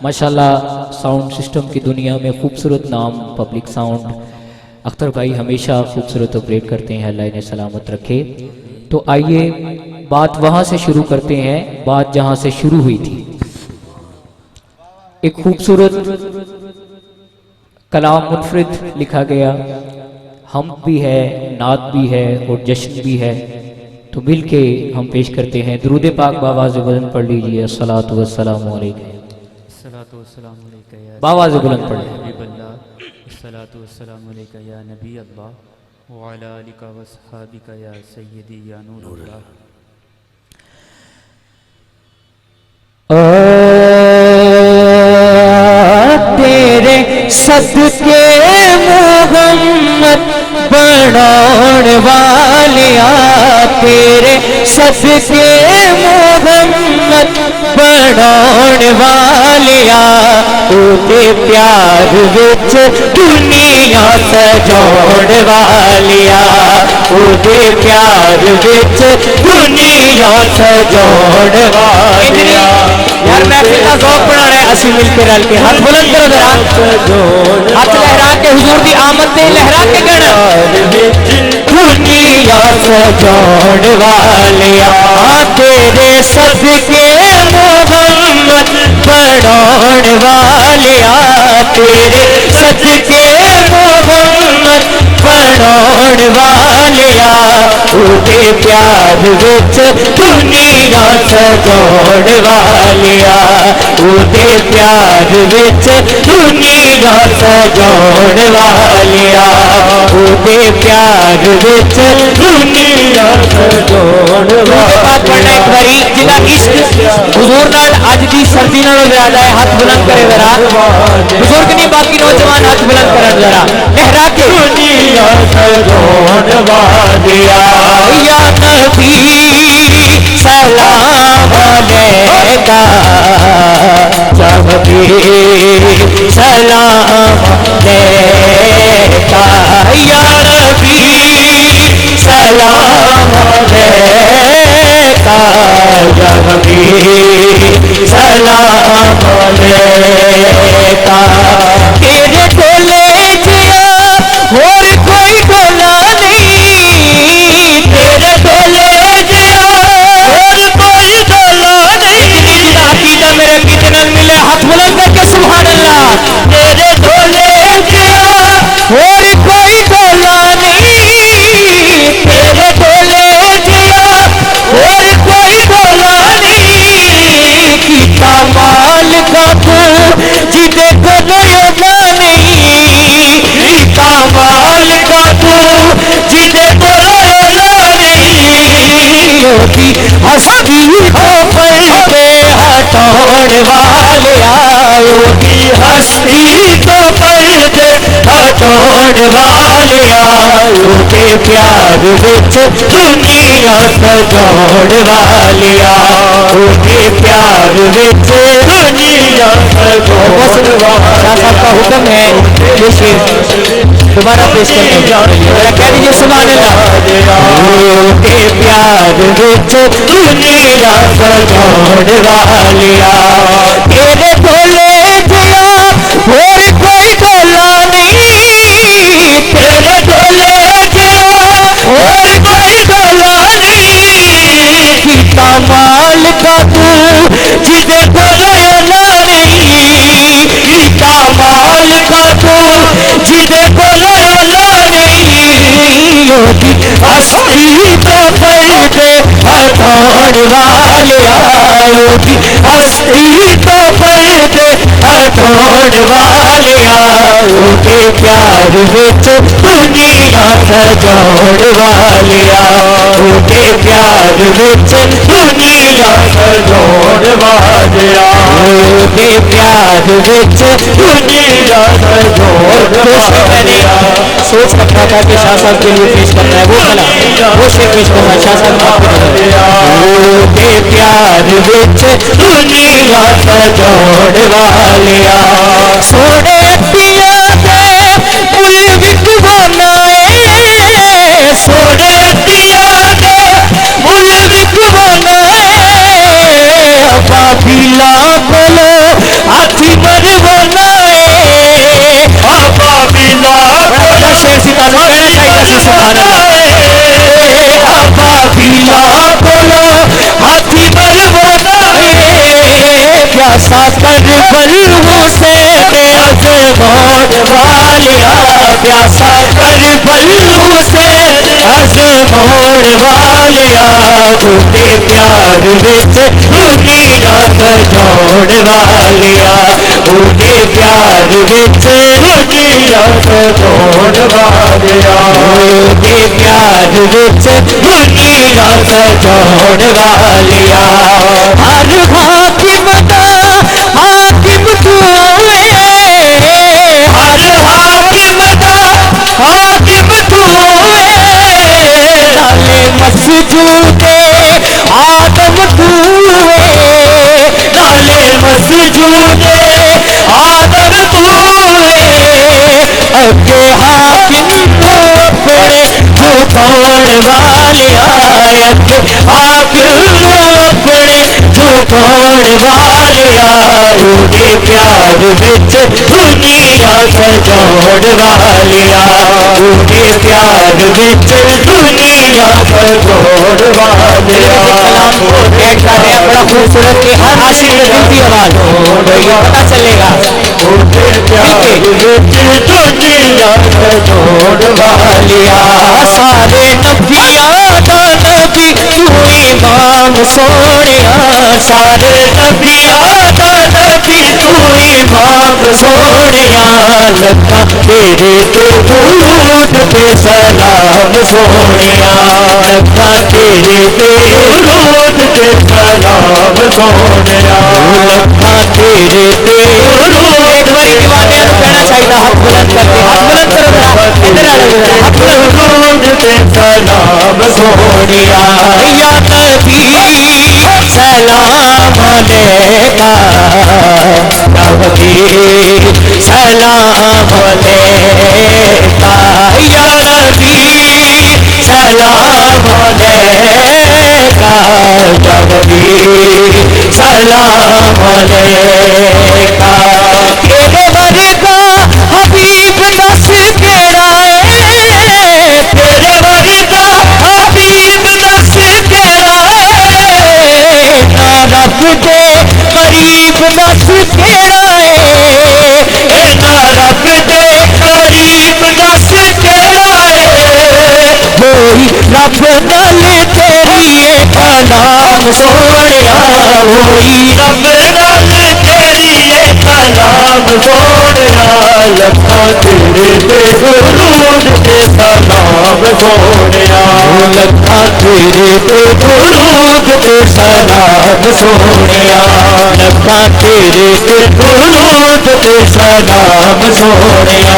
माशाल्लाह sound system की दुनिया में खूबसूरत नाम पब्लिक साउंड। अख्तर भाई हमेशा खूबसूरत ऑपरेट करते हैं, अल्लाह इन्हें सलामत रखे। तो आइए बात वहाँ से शुरू करते हैं, बात जहाँ से शुरू हुई थी। एक खूबसूरत कलाम मुनफरिद लिखा गया, हम भी है, नात भी है और जश्न भी है, तो मिल के हम पेश करते हैं। दुरूद पाक बावाज़ बुलंद पढ़ लीजिए। अस्सलातु वस्सलामु अलैका, बावाज़ बुलंद पढ़ लीजिए। अस्सलातु वस्सलामु अलैका या नबी अल्लाह व अला आलिका व अस्हाबिका या सय्यदी या नूर अल्लाह। तेरे सदके मोहम्मद बढ़ाने वालिया, तेरे सदके मोहम्मद बढ़ाने वालिया, ओदे प्यार विच दुनिया सजाउण वालिया, ओदे प्यार विच दुनिया सजाउण वालिया। यार महफिल का ज़ौक़ बनाना है, असी मिल के रल के हाथ बुलंद करो जरा, हाथ लहरा के हुजूर दी आमद ते लहरा के कहना, दुनिया सजाउण वालिया, तेरे सदके मोहम्मद बढ़ाउण वालिया, तेरे सदके मोहम्मद बढ़ाउण वालिया, ओदे प्यार विच दुनिया सजाउण वालिया, ओदे प्यार विच दुनिया सजाउण वालिया, ओदे प्यार विच दुनिया सजाउण वालिया। एक बारी जिला इश्क हुजूर नाल अज दी सर्दी नालों ज्यादा है, हाथ बुलंद करे जरा, बुजुर्ग नहीं बाकी नौजवान हाथ बुलंद करन जरा, लहरा के दुनिया सजाउण वालिया, या नबी सलाम अलैका, या नबी सलाम अलैका, या नबी सलाम अलैका, या नबी सलाम अलैका। तेरे डोले जिया और कोई डोला नहीं, तेरे डोले जिया और कोई डोला नहीं, अकीदा मेरे गीत नाल मिले, हाथ बुलंद करके सुभान अल्लाह। तेरे डोले जिया और कोई डोला नहीं, तेरे डोले जिया और कोई डोला नहीं, कीता माल का तू जिदे को नयोला नहीं, कीता माल का तू जिदे को नयोला नहीं, ओदी हस्ती को पर्दे हटाउण वालिया, ओदी हस्ती को पर्दे हटाउण वालिया, ओदे प्यार विच दुनिया सजाउण वालिया, ओदे प्यार विच दुनिया सजाउण वालिया। शाह साहब का हुक्म है ये शेर दोबारा पेश करने का, कह दीजिए सुभान अल्लाह। ओदे प्यार विच दुनिया सजाउण वालिया, तेरे डोले जिया और कोई डोला नहीं, तेरे डोले जिया और कोई डोला नहीं, कीता माल का तू जिदे को नयोला नहीं, कीता माल का तू जिदे को नयोला नहीं, ओदी हस्ती तो पर्दे हटाउण वालिया, ओदी हस्ती तो पर्दे हटाउण वालिया, ओदे प्यार विच दुनिया सजाउण वालिया, ओदे प्यार विच दुनिया सजाउण वालिया, ओदे प्यार विच दुनिया सजाउण वालिया। सोच रखा था कि शाह साहब के लिए पेश करना है, वो कला वो शेर पेश करना है। शाह साहब ओदे प्यार विच दुनिया सजाउण वालिया, सोने पिया दे पुल विकवाना है, सोने पिया दे पुल विकवाना है, बाबीला बोलो हाथी والیا ساکر بلو سے ازمون والیا اٹھے پیار وچ دنیا سجاؤن والیا اٹھے پیار وچ دنیا سجاؤن والیا اٹھے پیار وچ دنیا سجاؤن والیا ہر حاکم دا حاکم تو ہر حاکم دا حاکم تو نالے مسجود آدم تو نالے مسجود آدم تو اگے حاکم تو اپنے جھوٹاؤن والیا اگے حاکم تو اپنے جھوٹاؤن والیا اٹھے پیار وچ دنیا سجاؤن والیا اٹھے پیار وچ دنیا سجاؤن والیا کلام کو ایڈ کر رہے ہیں بڑا خوبصورت کہ ہر عاشق کے دل کی آواز یہ پتہ چلے گا اٹھے پیار وچ دنیا سجاؤن والیا سارے نبیاں دا نبی تو امام سونیا سارے نبیاں دا نبی تو امام سونیا لکھاں تیرے تے درود تے سلام سونیا لکھاں تیرے تے درود تے سلام سونیا لکھاں تیرے تے درود ایک بار دیوانے کو کہنا چاہیے ہاتھ بلند کرتے ہاتھ بلند کرو ذرا ادھر آ جاؤ ہاتھ بلند تے سلام سونیا یا نبی سلام علیکہ نبی سلام علیکہ یا نبی سلام علیکہ نبی سلام علیکہ تیرے ورگا حبیب دس کیڑا ہے تیرے ورگا حبیب دس کیڑا ہے نہ رب دے قریب دس کیڑا ہے نہ رب دے قریب دس کیڑا ہے وہی رب نال تیری کلام سونیا وہی رب نال تیری کلام سونیا لکھاں تیرے تے درود تے سلام سونیا لکھاں تیرے تے درود تے سلام سونیا لکھاں تیرے تے درود تے سلام سونیا